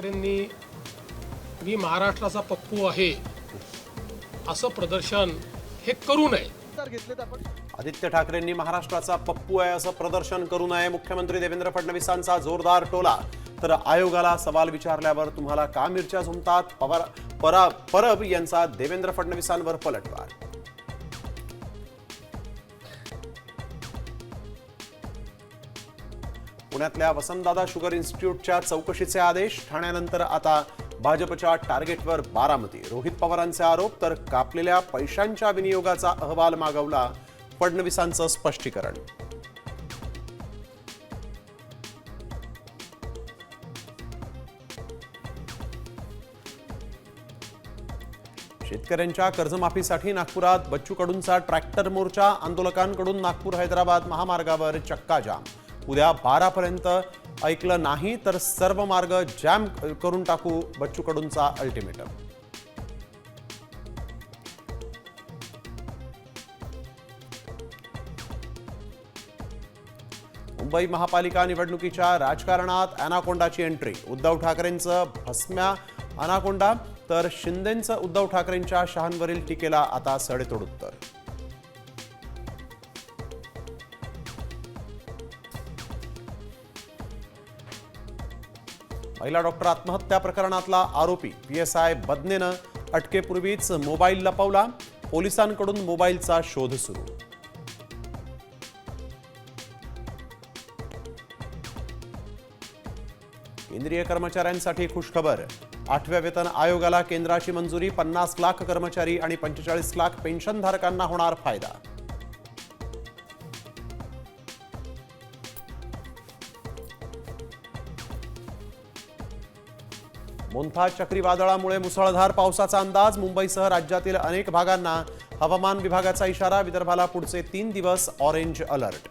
ठाकरेंनी मी महाराष्ट्राचा पप्पू आहे असं प्रदर्शन हे करू नये. आदित्य ठाकरेंनी महाराष्ट्राचा पप्पू आहे असं प्रदर्शन करू नये. मुख्यमंत्री देवेंद्र फडणवीसांचा जोरदार टोला. तर आयोगाला सवाल विचारल्यावर तुम्हाला का मिरच्या झुमतात? परब यांचा देवेंद्र फडणवीसांवर पलटवार. पुण्यातल्या वसंतदादा शुगर इन्स्टिट्यूटच्या चौकशीचे आदेश. ठाण्यानंतर आता भाजपच्या टार्गेटवर बारामती. रोहित पवारांचे आरोप. तर कापलेल्या पैशांच्या विनियोगाचा अहवाल मागवला. फडणवीसांचं स्पष्टीकरण. शेतकऱ्यांच्या कर्जमाफीसाठी नागपुरात बच्चू कडूंचा ट्रॅक्टर मोर्चा. आंदोलकांकडून नागपूर हैदराबाद महामार्गावर चक्का जाम. उद्या 12 पर्यंत ऐकलं नाही तर सर्व मार्ग जॅम करून टाकू, बच्चू कडूंचा अल्टिमेटम. मुंबई महापालिका निवडणुकीच्या राजकारणात अनाकोंडाची एंट्री. उद्धव ठाकरेंचं भस्म्या अनाकोंडा तर शिंदेंचं उद्धव ठाकरेंच्या शहांवरील टीकेला आता सडेतोड उत्तर. महिला डॉक्टर आत्महत्या प्रकरणातला आरोपी PSI बदनेनं अटकेपूर्वीच मोबाईल लपवला. पोलिसांकडून मोबाईलचा शोध सुरू. केंद्रीय कर्मचाऱ्यांसाठी खुशखबर. 8व्या वेतन आयोगाला केंद्राची मंजुरी. 50 लाख कर्मचारी आणि 45 लाख पेन्शनधारकांना होणार फायदा. मोन्था चक्रीवादळामुळे मुसळधार पावसाचा अंदाज. मुंबईसह राज्यातील अनेक भागांना हवामान विभागाचा इशारा. विदर्भाला पुढचे 3 दिवस ऑरेंज अलर्ट.